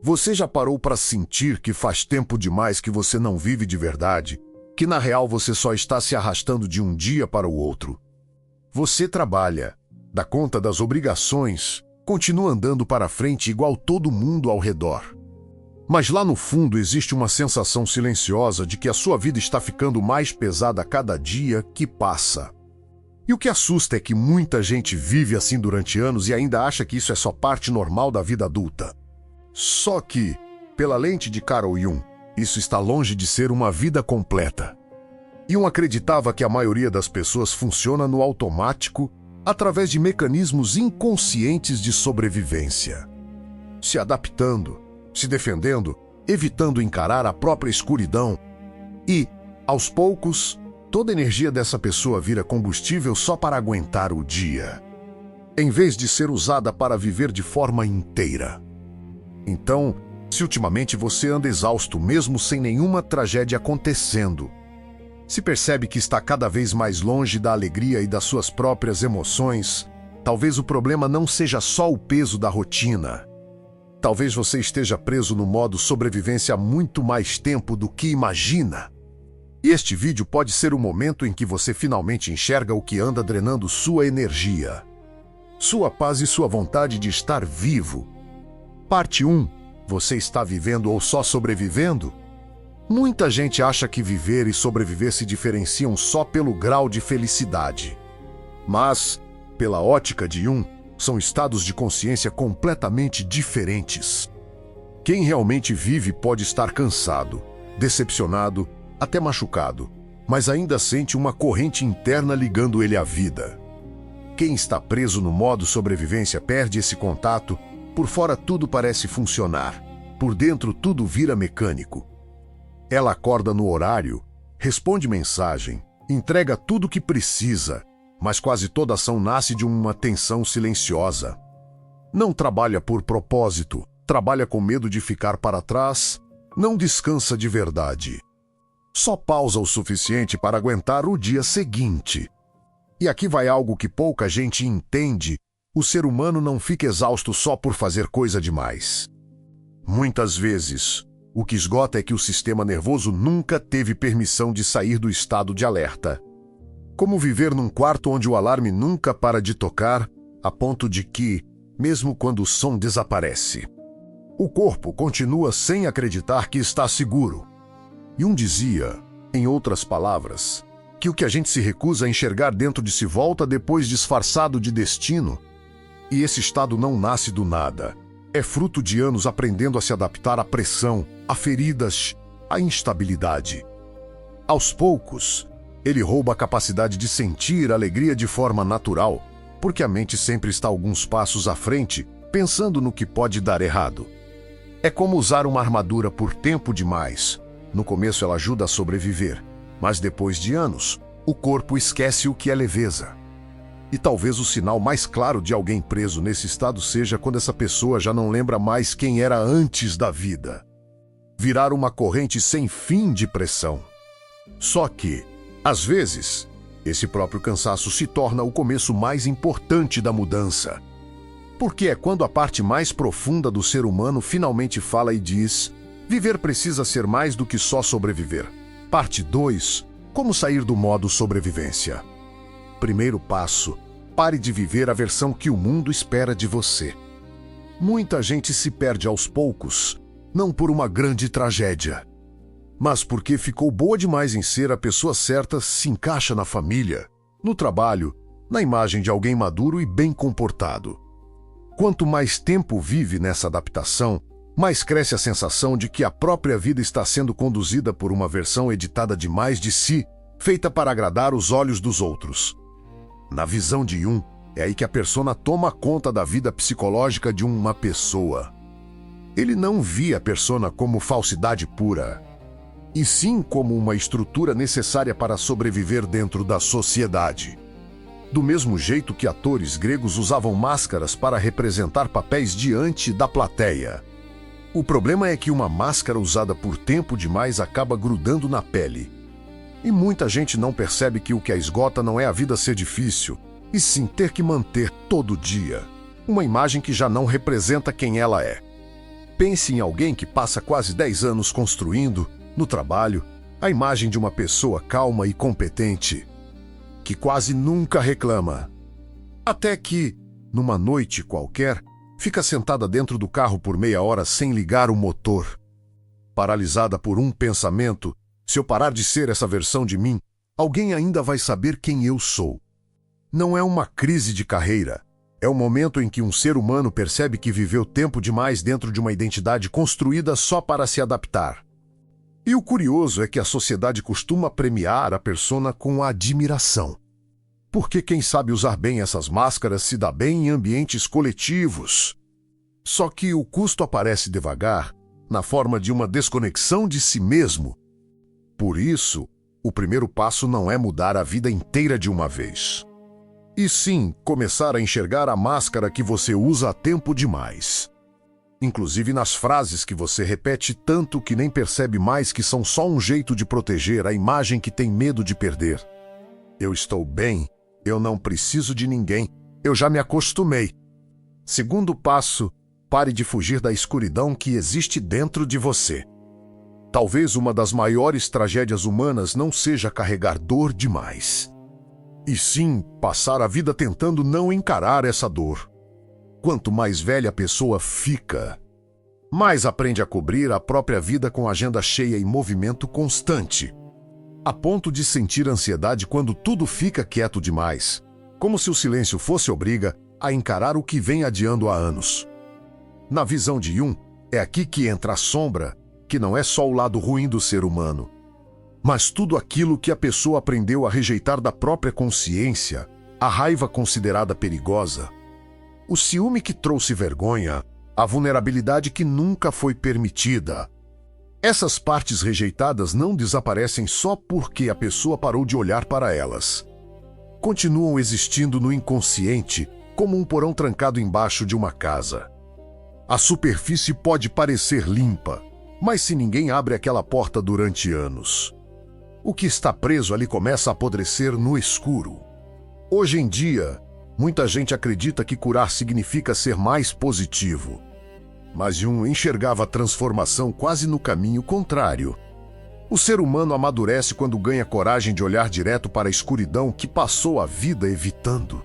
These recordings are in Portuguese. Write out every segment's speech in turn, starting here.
Você já parou para sentir que faz tempo demais que você não vive de verdade? Que na real você só está se arrastando de um dia para o outro? Você trabalha, dá conta das obrigações, continua andando para frente igual todo mundo ao redor. Mas lá no fundo existe uma sensação silenciosa de que a sua vida está ficando mais pesada a cada dia que passa. E o que assusta é que muita gente vive assim durante anos e ainda acha que isso é só parte normal da vida adulta. Só que, pela lente de Carl Jung, isso está longe de ser uma vida completa. Jung acreditava que a maioria das pessoas funciona no automático através de mecanismos inconscientes de sobrevivência. Se adaptando, se defendendo, evitando encarar a própria escuridão. E, aos poucos, toda a energia dessa pessoa vira combustível só para aguentar o dia, em vez de ser usada para viver de forma inteira. Então, se ultimamente você anda exausto mesmo sem nenhuma tragédia acontecendo, se percebe que está cada vez mais longe da alegria e das suas próprias emoções, talvez o problema não seja só o peso da rotina. Talvez você esteja preso no modo sobrevivência há muito mais tempo do que imagina. E este vídeo pode ser o momento em que você finalmente enxerga o que anda drenando sua energia, sua paz e sua vontade de estar vivo. Parte 1. Você está vivendo ou só sobrevivendo? Muita gente acha que viver e sobreviver se diferenciam só pelo grau de felicidade. Mas, pela ótica de Jung, são estados de consciência completamente diferentes. Quem realmente vive pode estar cansado, decepcionado, até machucado, mas ainda sente uma corrente interna ligando ele à vida. Quem está preso no modo sobrevivência perde esse contato. Por fora tudo parece funcionar, por dentro tudo vira mecânico. Ela acorda no horário, responde mensagem, entrega tudo o que precisa, mas quase toda ação nasce de uma tensão silenciosa. Não trabalha por propósito, trabalha com medo de ficar para trás, não descansa de verdade. Só pausa o suficiente para aguentar o dia seguinte. E aqui vai algo que pouca gente entende. O ser humano não fica exausto só por fazer coisa demais. Muitas vezes, o que esgota é que o sistema nervoso nunca teve permissão de sair do estado de alerta. Como viver num quarto onde o alarme nunca para de tocar, a ponto de que, mesmo quando o som desaparece, o corpo continua sem acreditar que está seguro. Jung dizia, em outras palavras, que o que a gente se recusa a enxergar dentro de si volta depois disfarçado de destino. E esse estado não nasce do nada. É fruto de anos aprendendo a se adaptar à pressão, a feridas, à instabilidade. Aos poucos, ele rouba a capacidade de sentir alegria de forma natural, porque a mente sempre está alguns passos à frente, pensando no que pode dar errado. É como usar uma armadura por tempo demais. No começo ela ajuda a sobreviver, mas depois de anos, o corpo esquece o que é leveza. E talvez o sinal mais claro de alguém preso nesse estado seja quando essa pessoa já não lembra mais quem era antes da vida. Virar uma corrente sem fim de pressão. Só que, às vezes, esse próprio cansaço se torna o começo mais importante da mudança. Porque é quando a parte mais profunda do ser humano finalmente fala e diz: viver precisa ser mais do que só sobreviver. Parte 2. Como sair do modo sobrevivência. Primeiro passo: pare de viver a versão que o mundo espera de você. Muita gente se perde aos poucos, não por uma grande tragédia, mas porque ficou boa demais em ser a pessoa certa, se encaixa na família, no trabalho, na imagem de alguém maduro e bem comportado. Quanto mais tempo vive nessa adaptação, mais cresce a sensação de que a própria vida está sendo conduzida por uma versão editada demais de si, feita para agradar os olhos dos outros. Na visão de Jung, é aí que a persona toma conta da vida psicológica de uma pessoa. Ele não via a persona como falsidade pura, e sim como uma estrutura necessária para sobreviver dentro da sociedade. Do mesmo jeito que atores gregos usavam máscaras para representar papéis diante da plateia. O problema é que uma máscara usada por tempo demais acaba grudando na pele. E muita gente não percebe que o que a esgota não é a vida ser difícil, e sim ter que manter todo dia uma imagem que já não representa quem ela é. Pense em alguém que passa quase 10 anos construindo, no trabalho, a imagem de uma pessoa calma e competente, que quase nunca reclama. Até que, numa noite qualquer, fica sentada dentro do carro por meia hora sem ligar o motor. Paralisada por um pensamento: se eu parar de ser essa versão de mim, alguém ainda vai saber quem eu sou. Não é uma crise de carreira. É o momento em que um ser humano percebe que viveu tempo demais dentro de uma identidade construída só para se adaptar. E o curioso é que a sociedade costuma premiar a persona com admiração. Porque quem sabe usar bem essas máscaras se dá bem em ambientes coletivos. Só que o custo aparece devagar, na forma de uma desconexão de si mesmo. Por isso, o primeiro passo não é mudar a vida inteira de uma vez. E sim, começar a enxergar a máscara que você usa há tempo demais. Inclusive nas frases que você repete tanto que nem percebe mais que são só um jeito de proteger a imagem que tem medo de perder. Eu estou bem, eu não preciso de ninguém, eu já me acostumei. Segundo passo, pare de fugir da escuridão que existe dentro de você. Talvez uma das maiores tragédias humanas não seja carregar dor demais. E sim, passar a vida tentando não encarar essa dor. Quanto mais velha a pessoa fica, mais aprende a cobrir a própria vida com agenda cheia e movimento constante, a ponto de sentir ansiedade quando tudo fica quieto demais, como se o silêncio fosse obriga a encarar o que vem adiando há anos. Na visão de Jung, é aqui que entra a sombra, que não é só o lado ruim do ser humano, mas tudo aquilo que a pessoa aprendeu a rejeitar da própria consciência, a raiva considerada perigosa, o ciúme que trouxe vergonha, a vulnerabilidade que nunca foi permitida. Essas partes rejeitadas não desaparecem só porque a pessoa parou de olhar para elas. Continuam existindo no inconsciente, como um porão trancado embaixo de uma casa. A superfície pode parecer limpa, mas se ninguém abre aquela porta durante anos, o que está preso ali começa a apodrecer no escuro. Hoje em dia, muita gente acredita que curar significa ser mais positivo. Mas Jung enxergava a transformação quase no caminho contrário. O ser humano amadurece quando ganha coragem de olhar direto para a escuridão que passou a vida evitando.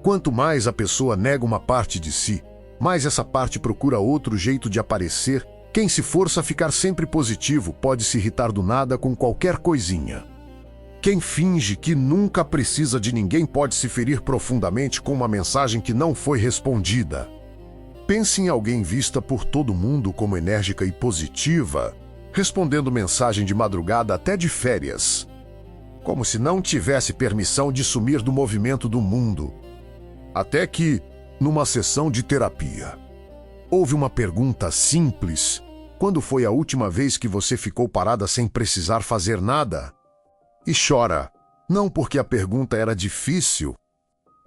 Quanto mais a pessoa nega uma parte de si, mais essa parte procura outro jeito de aparecer. Quem se força a ficar sempre positivo pode se irritar do nada com qualquer coisinha. Quem finge que nunca precisa de ninguém pode se ferir profundamente com uma mensagem que não foi respondida. Pense em alguém vista por todo mundo como enérgica e positiva, respondendo mensagem de madrugada até de férias, como se não tivesse permissão de sumir do movimento do mundo. Até que, numa sessão de terapia, houve uma pergunta simples: quando foi a última vez que você ficou parada sem precisar fazer nada? E chora, não porque a pergunta era difícil,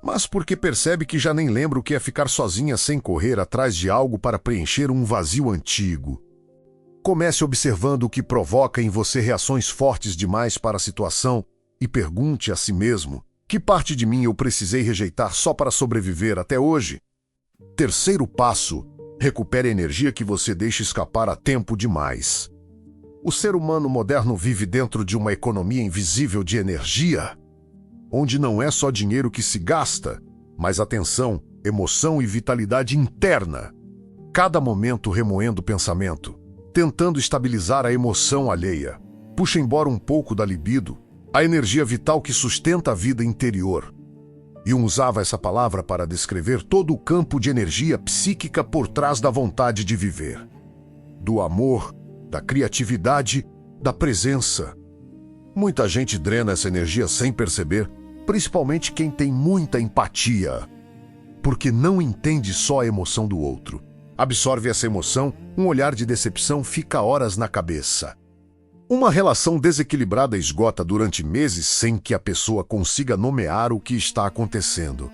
mas porque percebe que já nem lembra o que é ficar sozinha sem correr atrás de algo para preencher um vazio antigo. Comece observando o que provoca em você reações fortes demais para a situação e pergunte a si mesmo: que parte de mim eu precisei rejeitar só para sobreviver até hoje? Terceiro passo: recupere a energia que você deixa escapar há tempo demais. O ser humano moderno vive dentro de uma economia invisível de energia, onde não é só dinheiro que se gasta, mas atenção, emoção e vitalidade interna. Cada momento remoendo o pensamento, tentando estabilizar a emoção alheia, puxa embora um pouco da libido, a energia vital que sustenta a vida interior. Jung usava essa palavra para descrever todo o campo de energia psíquica por trás da vontade de viver. Do amor, da criatividade, da presença. Muita gente drena essa energia sem perceber, principalmente quem tem muita empatia, porque não entende só a emoção do outro. Absorve essa emoção, um olhar de decepção fica horas na cabeça. Uma relação desequilibrada esgota durante meses sem que a pessoa consiga nomear o que está acontecendo.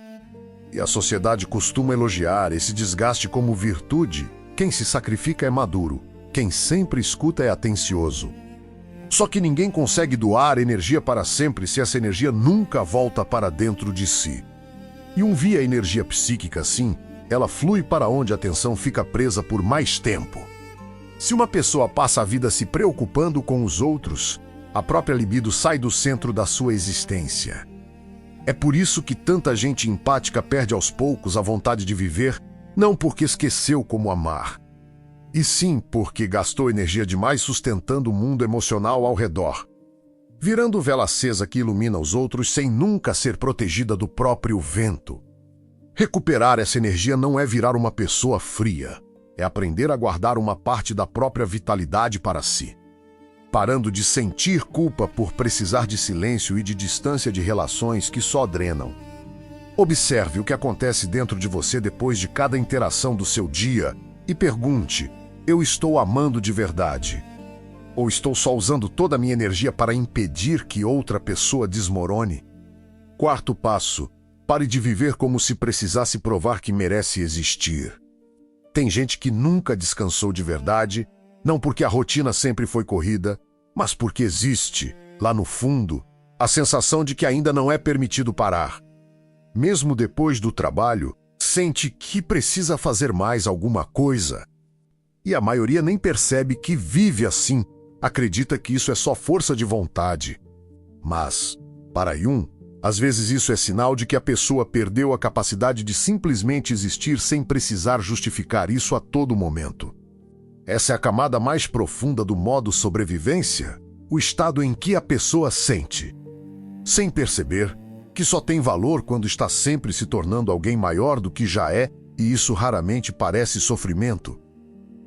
E a sociedade costuma elogiar esse desgaste como virtude. Quem se sacrifica é maduro, quem sempre escuta é atencioso. Só que ninguém consegue doar energia para sempre se essa energia nunca volta para dentro de si. Jung via a energia psíquica assim ela flui para onde a atenção fica presa por mais tempo. Se uma pessoa passa a vida se preocupando com os outros, a própria libido sai do centro da sua existência. É por isso que tanta gente empática perde aos poucos a vontade de viver, não porque esqueceu como amar, e sim porque gastou energia demais sustentando o mundo emocional ao redor, virando vela acesa que ilumina os outros sem nunca ser protegida do próprio vento. Recuperar essa energia não é virar uma pessoa fria, é aprender a guardar uma parte da própria vitalidade para si, parando de sentir culpa por precisar de silêncio e de distância de relações que só drenam. Observe o que acontece dentro de você depois de cada interação do seu dia e pergunte: eu estou amando de verdade? Ou estou só usando toda a minha energia para impedir que outra pessoa desmorone? Quarto passo: pare de viver como se precisasse provar que merece existir. Tem gente que nunca descansou de verdade, não porque a rotina sempre foi corrida, mas porque existe, lá no fundo, a sensação de que ainda não é permitido parar. Mesmo depois do trabalho, sente que precisa fazer mais alguma coisa. E a maioria nem percebe que vive assim, acredita que isso é só força de vontade. Mas, para Jung, às vezes isso é sinal de que a pessoa perdeu a capacidade de simplesmente existir sem precisar justificar isso a todo momento. Essa é a camada mais profunda do modo sobrevivência, o estado em que a pessoa sente, sem perceber, que só tem valor quando está sempre se tornando alguém maior do que já é, e isso raramente parece sofrimento.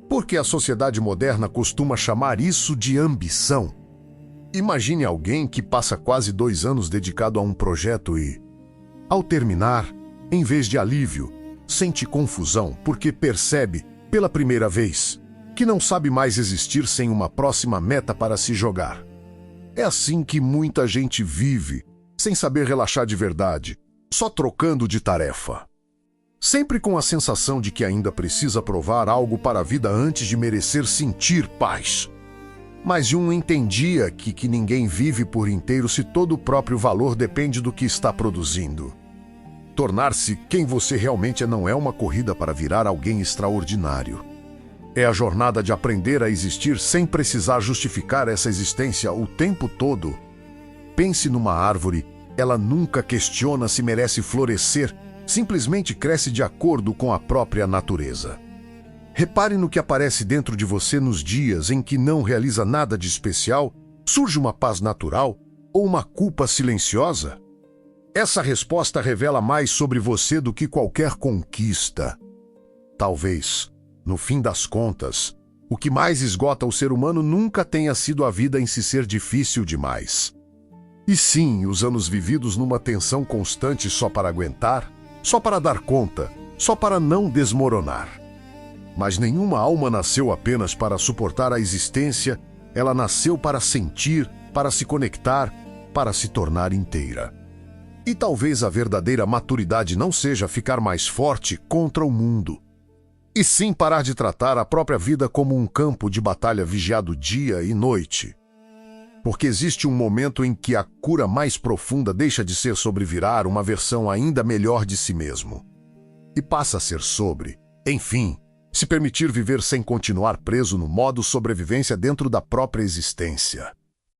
Porque a sociedade moderna costuma chamar isso de ambição. Imagine alguém que passa quase 2 anos dedicado a um projeto e, ao terminar, em vez de alívio, sente confusão porque percebe, pela primeira vez, que não sabe mais existir sem uma próxima meta para se jogar. É assim que muita gente vive, sem saber relaxar de verdade, só trocando de tarefa. Sempre com a sensação de que ainda precisa provar algo para a vida antes de merecer sentir paz. Mas Jung entendia que ninguém vive por inteiro se todo o próprio valor depende do que está produzindo. Tornar-se quem você realmente é não é uma corrida para virar alguém extraordinário. É a jornada de aprender a existir sem precisar justificar essa existência o tempo todo. Pense numa árvore, ela nunca questiona se merece florescer, simplesmente cresce de acordo com a própria natureza. Repare no que aparece dentro de você nos dias em que não realiza nada de especial, surge uma paz natural ou uma culpa silenciosa? Essa resposta revela mais sobre você do que qualquer conquista. Talvez, no fim das contas, o que mais esgota o ser humano nunca tenha sido a vida em se ser difícil demais. E sim, os anos vividos numa tensão constante só para aguentar, só para dar conta, só para não desmoronar. Mas nenhuma alma nasceu apenas para suportar a existência, ela nasceu para sentir, para se conectar, para se tornar inteira. E talvez a verdadeira maturidade não seja ficar mais forte contra o mundo, e sim parar de tratar a própria vida como um campo de batalha vigiado dia e noite. Porque existe um momento em que a cura mais profunda deixa de ser sobre virar uma versão ainda melhor de si mesmo, e passa a ser sobre, enfim, se permitir viver sem continuar preso no modo sobrevivência dentro da própria existência.